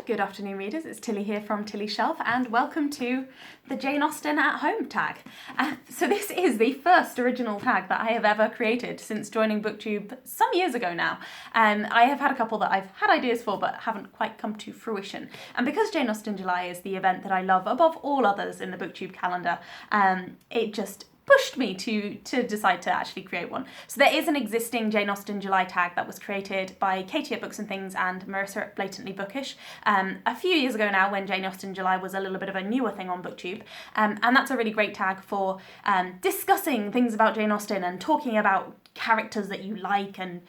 good afternoon readers, it's Tilly here from Tilly's Shelf and welcome to the Jane Austen at Home tag. So this is the first original tag that I have ever created since joining BookTube some years ago now. I have had a couple that I've had ideas for but haven't quite come to fruition. And because Jane Austen July is the event that I love above all others in the BookTube calendar, it just pushed me to decide to actually create one. So there is an existing Jane Austen July tag that was created by Katie at Books and Things and Marissa at Blatantly Bookish a few years ago now, when Jane Austen July was a little bit of a newer thing on BookTube. And that's a really great tag for discussing things about Jane Austen and talking about characters that you like and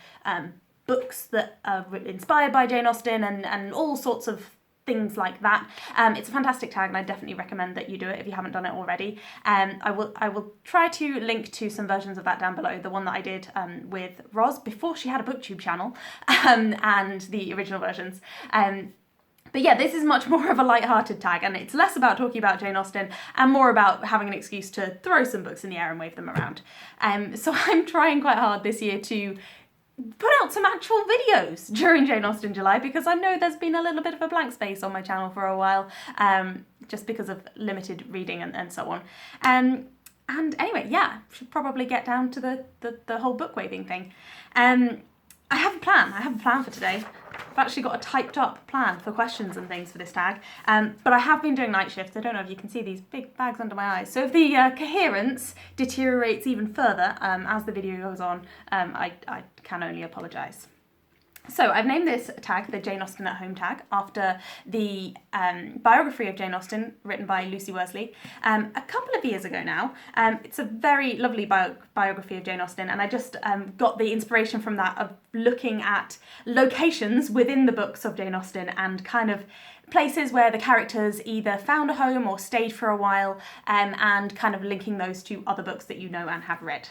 books that are inspired by Jane Austen and all sorts of things like that. It's a fantastic tag and I definitely recommend that you do it if you haven't done it already. I will try to link to some versions of that down below, the one that I did with Roz before she had a BookTube channel, and the original versions. But yeah, this is much more of a light-hearted tag and it's less about talking about Jane Austen and more about having an excuse to throw some books in the air and wave them around. So I'm trying quite hard this year to put out some actual videos during Jane Austen July, because I know there's been a little bit of a blank space on my channel for a while, just because of limited reading and so on. And anyway, yeah, should probably get down to the whole book waving thing. I have a plan for today. I've actually got a typed up plan for questions and things for this tag, but I have been doing night shifts. I don't know if you can see these big bags under my eyes. So if the coherence deteriorates even further as the video goes on, I can only apologise. So I've named this tag the Jane Austen at Home tag after the biography of Jane Austen written by Lucy Worsley a couple of years ago now. It's a very lovely biography of Jane Austen, and I just got the inspiration from that of looking at locations within the books of Jane Austen and kind of places where the characters either found a home or stayed for a while, and kind of linking those to other books that you know and have read.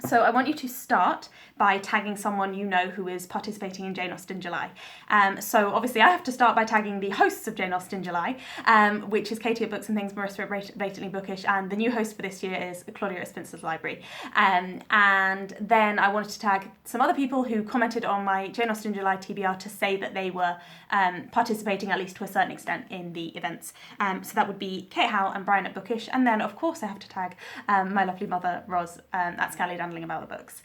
So I want you to start by tagging someone you know who is participating in Jane Austen July. So obviously I have to start by tagging the hosts of Jane Austen July, which is Katie at Books and Things, Marissa at Blatantly Bookish, and the new host for this year is Claudia at Spinster's Library. And then I wanted to tag some other people who commented on my Jane Austen July TBR to say that they were participating at least to a certain extent in the events. So that would be Kate Howe and Brian at Bookish, and then of course I have to tag my lovely mother Roz at Scally about the books,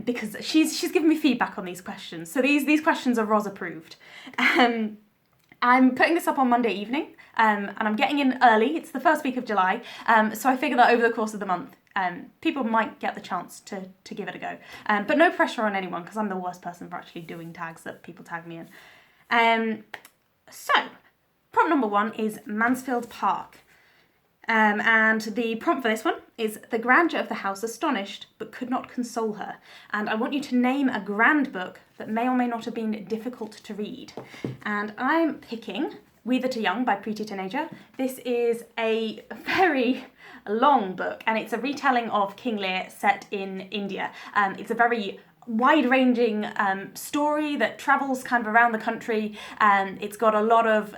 because she's given me feedback on these questions. So these questions are Roz approved. I'm putting this up on Monday evening, and I'm getting in early. It's the first week of July, so I figure that over the course of the month, people might get the chance to give it a go. But no pressure on anyone, because I'm the worst person for actually doing tags that people tag me in. So prompt number 1 is Mansfield Park. And the prompt for this one is: the grandeur of the house astonished but could not console her. And I want you to name a grand book that may or may not have been difficult to read. And I'm picking We That Are Young by Preety Tanager. This is a very long book and it's a retelling of King Lear set in India. It's a very wide-ranging story that travels kind of around the country, and it's got a lot of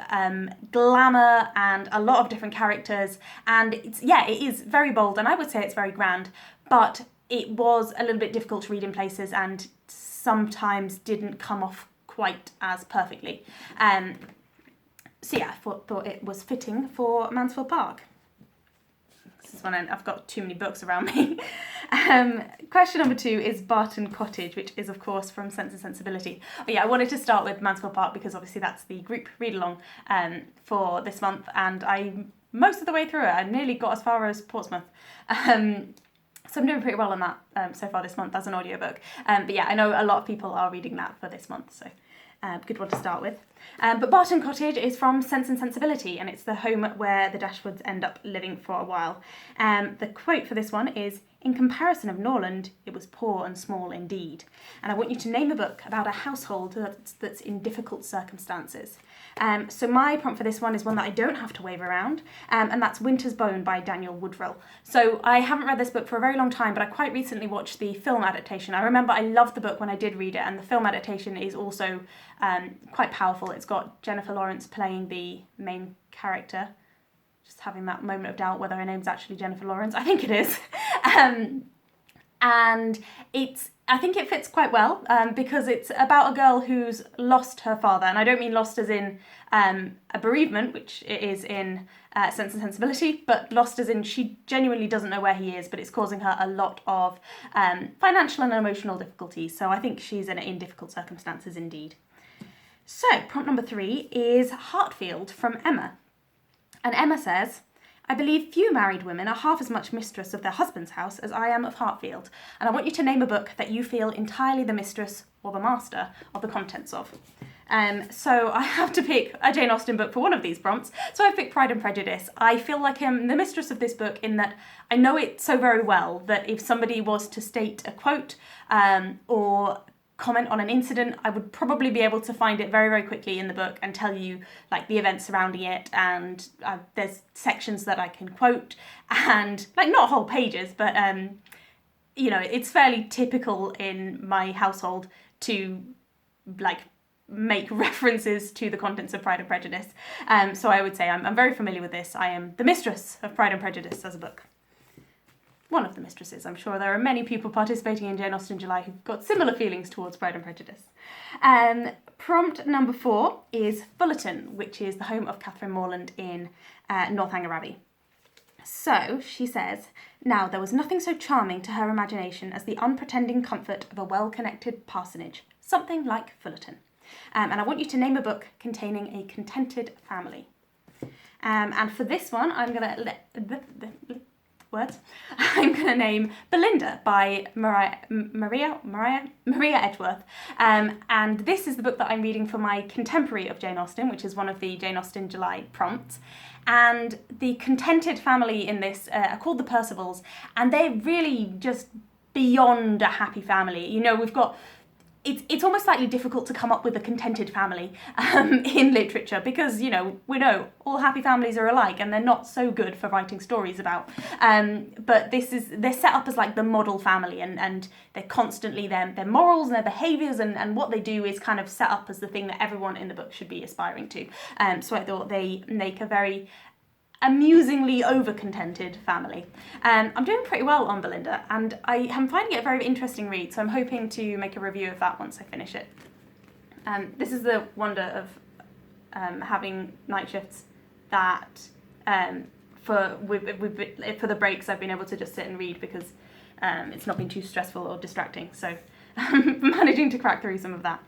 glamour and a lot of different characters, and it is very bold, and I would say it's very grand, but it was a little bit difficult to read in places and sometimes didn't come off quite as perfectly. So yeah, I thought it was fitting for Mansfield Park. This is when I've got too many books around me. Question number 2 is Barton Cottage, which is of course from Sense and Sensibility. But yeah, I wanted to start with Mansfield Park because obviously that's the group read along for this month, and I'm most of the way through it. I nearly got as far as Portsmouth. So I'm doing pretty well on that so far this month as an audiobook. But yeah, I know a lot of people are reading that for this month, so good one to start with. But Barton Cottage is from Sense and Sensibility, and it's the home where the Dashwoods end up living for a while. The quote for this one is: "In comparison of Norland, it was poor and small indeed." And I want you to name a book about a household that's in difficult circumstances. So my prompt for this one is one that I don't have to wave around, and that's Winter's Bone by Daniel Woodrell. So I haven't read this book for a very long time, but I quite recently watched the film adaptation. I remember I loved the book when I did read it, and the film adaptation is also quite powerful. It's got Jennifer Lawrence playing the main character. Just having that moment of doubt whether her name's actually Jennifer Lawrence. I think it is. And it's I think it fits quite well because it's about a girl who's lost her father, and I don't mean lost as in a bereavement, which it is in Sense and Sensibility, but lost as in she genuinely doesn't know where he is, but it's causing her a lot of financial and emotional difficulties. So I think she's in difficult circumstances indeed. So prompt number 3 is Hartfield from Emma. And Emma says, I believe few married women are half as much mistress of their husband's house as I am of Hartfield, and I want you to name a book that you feel entirely the mistress or the master of the contents of. So I have to pick a Jane Austen book for one of these prompts, so I've picked Pride and Prejudice. I feel like I'm the mistress of this book in that I know it so very well that if somebody was to state a quote or comment on an incident, I would probably be able to find it very, very quickly in the book and tell you like the events surrounding it, and there's sections that I can quote, and like not whole pages, but you know, it's fairly typical in my household to like make references to the contents of Pride and Prejudice. So I would say I'm very familiar with this. I am the mistress of Pride and Prejudice as a book. One of the mistresses. I'm sure there are many people participating in Jane Austen July who've got similar feelings towards Pride and Prejudice. Prompt number 4 is Fullerton, which is the home of Catherine Morland in Northanger Abbey. So she says, now there was nothing so charming to her imagination as the unpretending comfort of a well-connected parsonage, something like Fullerton. And I want you to name a book containing a contented family. And for this one, I'm going to name Belinda by Maria Edgeworth. And this is the book that I'm reading for my contemporary of Jane Austen, which is one of the Jane Austen July prompts. And the contented family in this are called the Percivals, and they're really just beyond a happy family. You know, we've got it's almost slightly difficult to come up with a contented family in literature because, you know, we know all happy families are alike and they're not so good for writing stories about. But they're set up as like the model family, and they're constantly, their morals and their behaviours and what they do is kind of set up as the thing that everyone in the book should be aspiring to. So I thought they make a very amusingly over-contented family. I'm doing pretty well on Belinda, and I am finding it a very interesting read, so I'm hoping to make a review of that once I finish it. This is the wonder of having night shifts that for the breaks I've been able to just sit and read because it's not been too stressful or distracting, so I'm managing to crack through some of that.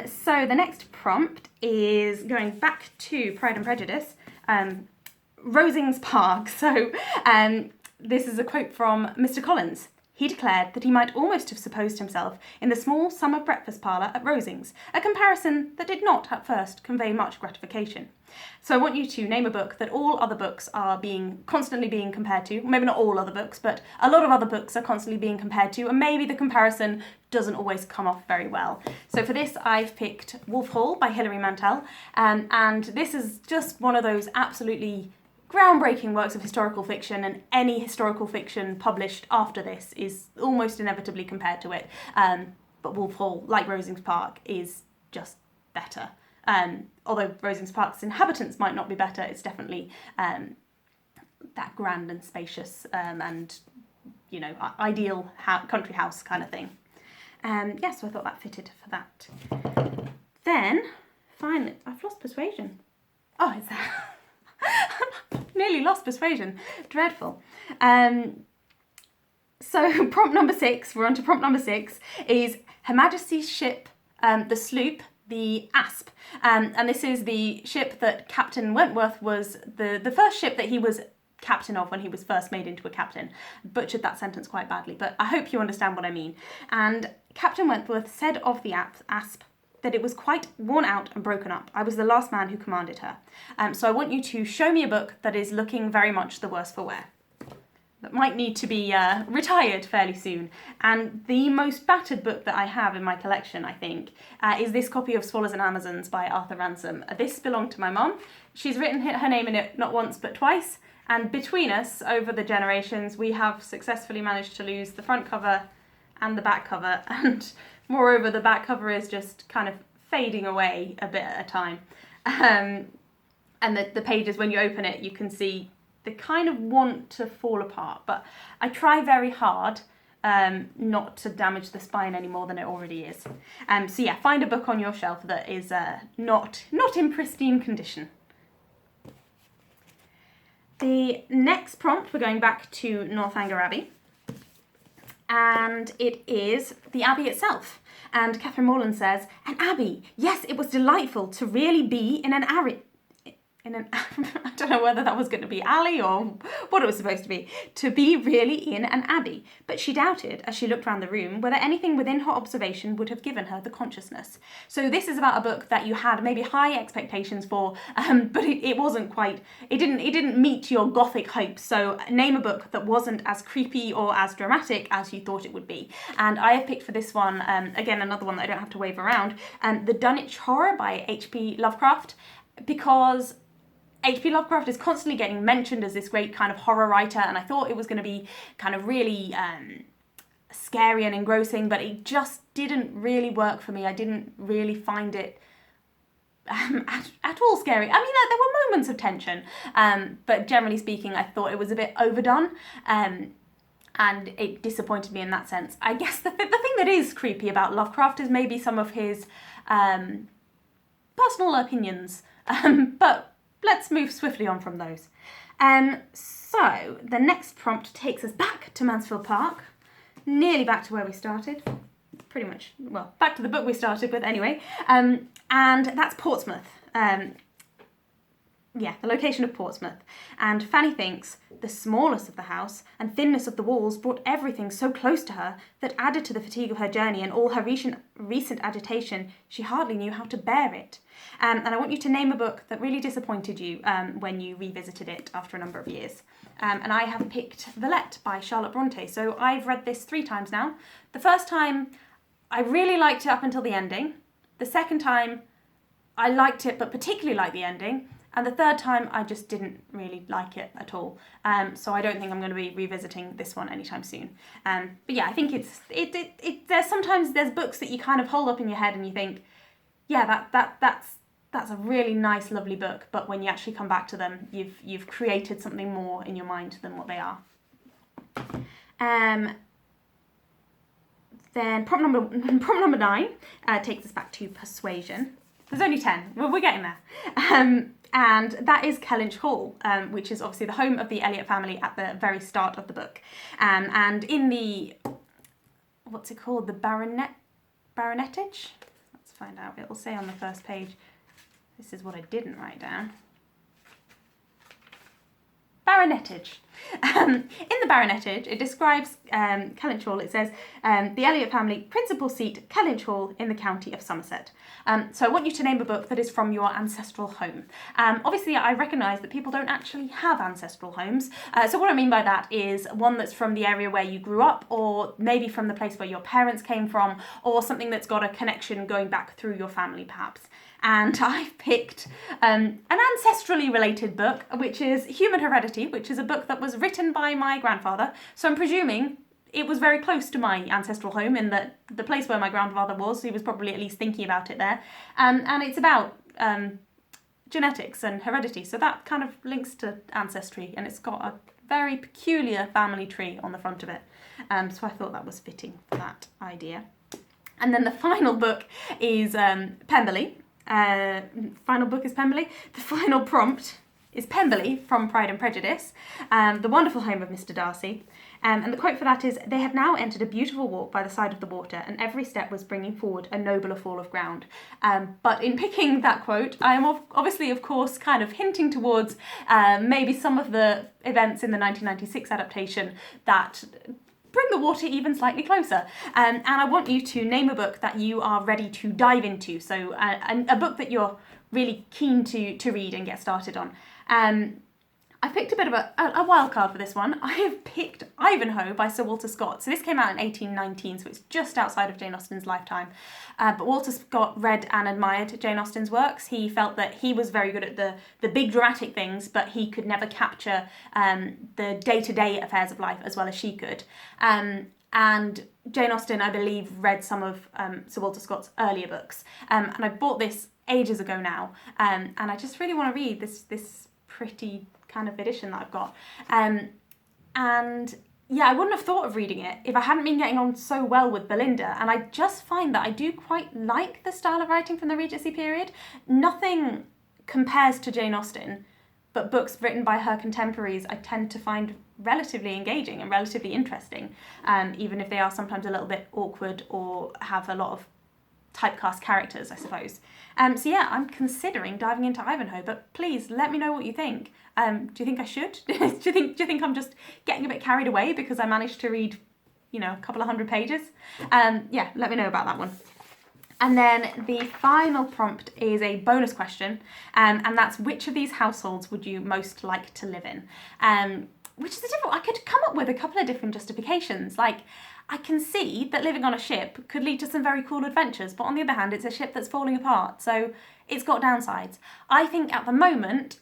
So the next prompt is going back to Pride and Prejudice, Rosings Park. So this is a quote from Mr. Collins. He declared that he might almost have supposed himself in the small summer breakfast parlour at Rosings, a comparison that did not at first convey much gratification. So I want you to name a book that all other books are constantly being compared to. Maybe not all other books, but a lot of other books are constantly being compared to, and maybe the comparison doesn't always come off very well. So for this, I've picked Wolf Hall by Hilary Mantel, and this is just one of those absolutely groundbreaking works of historical fiction, and any historical fiction published after this is almost inevitably compared to it. But Wolf Hall, like Rosings Park, is just better. Although Rosings Park's inhabitants might not be better, it's definitely that grand and spacious and, you know, ideal country house kind of thing. So I thought that fitted for that. Then, finally, I've lost persuasion. Oh, it's there. Nearly lost persuasion. Dreadful. So prompt number 6, we're on to prompt number 6, is Her Majesty's ship, the sloop, the Asp. And this is the ship that Captain Wentworth was, the first ship that he was captain of when he was first made into a captain. Butchered that sentence quite badly, but I hope you understand what I mean. And Captain Wentworth said of the Asp, that it was quite worn out and broken up. I was the last man who commanded her. So I want you to show me a book that is looking very much the worse for wear. That might need to be retired fairly soon. And the most battered book that I have in my collection, I think, is this copy of Swallows and Amazons by Arthur Ransome. This belonged to my mum. She's written her name in it not once but twice. And between us, over the generations, we have successfully managed to lose the front cover and the back cover, and moreover, the back cover is just kind of fading away a bit at a time. And the pages, when you open it, you can see they kind of want to fall apart. But I try very hard not to damage the spine any more than it already is. So yeah, find a book on your shelf that is not in pristine condition. The next prompt, we're going back to Northanger Abbey, and it is the Abbey itself. And Catherine Morland says, "An abbey. Yes, it was delightful to really be in an abbey." I don't know whether that was going to be alley or what it was supposed to be really in an abbey. But she doubted, as she looked round the room, whether anything within her observation would have given her the consciousness. So this is about a book that you had maybe high expectations for, but it wasn't quite, it didn't meet your gothic hopes. So name a book that wasn't as creepy or as dramatic as you thought it would be. And I have picked for this one, again, another one that I don't have to wave around, The Dunwich Horror by H.P. Lovecraft, because H.P. Lovecraft is constantly getting mentioned as this great kind of horror writer, and I thought it was going to be kind of really scary and engrossing, but it just didn't really work for me. I didn't really find it at all scary. I mean, there were moments of tension, but generally speaking, I thought it was a bit overdone, and it disappointed me in that sense. I guess the thing that is creepy about Lovecraft is maybe some of his personal opinions, but let's move swiftly on from those. So the next prompt takes us back to Mansfield Park, nearly back to where we started, pretty much, well, back to the book we started with anyway, and that's Portsmouth. The location of Portsmouth. And Fanny thinks the smallness of the house and thinness of the walls brought everything so close to her that, added to the fatigue of her journey and all her recent agitation, she hardly knew how to bear it. And I want you to name a book that really disappointed you when you revisited it after a number of years. And I have picked Villette by Charlotte Bronte. So I've read this 3 times now. The first time, I really liked it up until the ending. The second time, I liked it, but particularly liked the ending. And the third time, I just didn't really like it at all. So I don't think I'm going to be revisiting this one anytime soon. But yeah, I think there's books that you kind of hold up in your head and you think, yeah, that's a really nice, lovely book. But when you actually come back to them, you've created something more in your mind than what they are. Then prompt number 9 takes us back to Persuasion. There's only 10. Well, we're getting there. And that is Kellynch Hall, which is obviously the home of the Elliot family at the very start of the book. And in the, what's it called? The baronetage? Let's find out. It will say on the first page. This is what I didn't write down. Baronetage. In the baronetage, it describes Kellynch Hall. It says, the Elliot family principal seat, Kellynch Hall, in the county of Somerset. So I want you to name a book that is from your ancestral home. Obviously, I recognise that people don't actually have ancestral homes. So what I mean by that is one that's from the area where you grew up, or maybe from the place where your parents came from, or something that's got a connection going back through your family, perhaps. And I've picked an ancestrally related book, which is Human Heredity, which is a book that was written by my grandfather. So I'm presuming it was very close to my ancestral home, in that the place where my grandfather was, he was probably at least thinking about it there. And it's about genetics and heredity. So that kind of links to ancestry, and it's got a very peculiar family tree on the front of it. So I thought that was fitting for that idea. And then the final book is Pemberley. Final book is Pemberley. The final prompt is Pemberley from Pride and Prejudice, the wonderful home of Mr. Darcy. And the quote for that is, "They had now entered a beautiful walk by the side of the water, and every step was bringing forward a nobler fall of ground." But in picking that quote, I am obviously, of course, kind of hinting towards maybe some of the events in the 1996 adaptation that bring the water even slightly closer. And I want you to name a book that you are ready to dive into. So a book that you're really keen to read and get started on. I picked a bit of a wild card for this one. I have picked Ivanhoe by Sir Walter Scott. So this came out in 1819, so it's just outside of Jane Austen's lifetime. But Walter Scott read and admired Jane Austen's works. He felt that he was very good at the big dramatic things, but he could never capture the day-to-day affairs of life as well as she could. And Jane Austen, I believe, read some of Sir Walter Scott's earlier books. And I bought this ages ago now, and I just really want to read this pretty kind of edition that I've got. And yeah, I wouldn't have thought of reading it if I hadn't been getting on so well with Belinda. And I just find that I do quite like the style of writing from the Regency period. Nothing compares to Jane Austen, but books written by her contemporaries I tend to find relatively engaging and relatively interesting, even if they are sometimes a little bit awkward or have a lot of typecast characters, I suppose. So yeah, I'm considering diving into Ivanhoe, but please let me know what you think. Do you think I should? do you think I'm just getting a bit carried away because I managed to read, a couple of 100 pages? Yeah, let me know about that one. And then the final prompt is a bonus question, and that's, which of these households would you most like to live in? Which is I could come up with a couple of different justifications. Like, I can see that living on a ship could lead to some very cool adventures, but on the other hand, it's a ship that's falling apart, so it's got downsides. I think at the moment,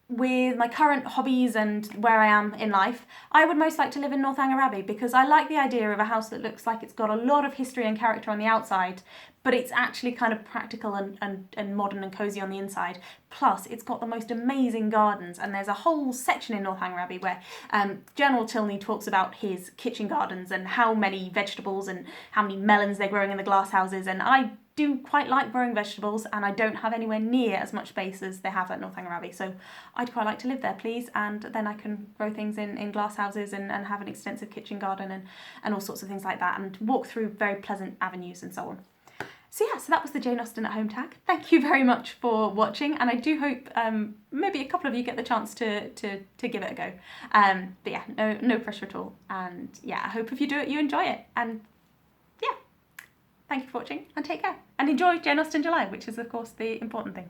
with my current hobbies and where I am in life, I would most like to live in Northanger Abbey, because I like the idea of a house that looks like it's got a lot of history and character on the outside, but it's actually kind of practical and modern and cosy on the inside. Plus, it's got the most amazing gardens, and there's a whole section in Northanger Abbey where General Tilney talks about his kitchen gardens and how many vegetables and how many melons they're growing in the glass houses, and I do quite like growing vegetables, and I don't have anywhere near as much space as they have at Northanger Abbey, so I'd quite like to live there, please, and then I can grow things in glass houses and have an extensive kitchen garden and all sorts of things like that, and walk through very pleasant avenues and so on. So yeah, so that was the Jane Austen at Home tag. Thank you very much for watching, and I do hope maybe a couple of you get the chance to give it a go. But yeah, no pressure at all, and yeah, I hope if you do it, you enjoy it, and yeah. Thank you for watching, and take care. And enjoy Jane Austen July, which is, of course, the important thing.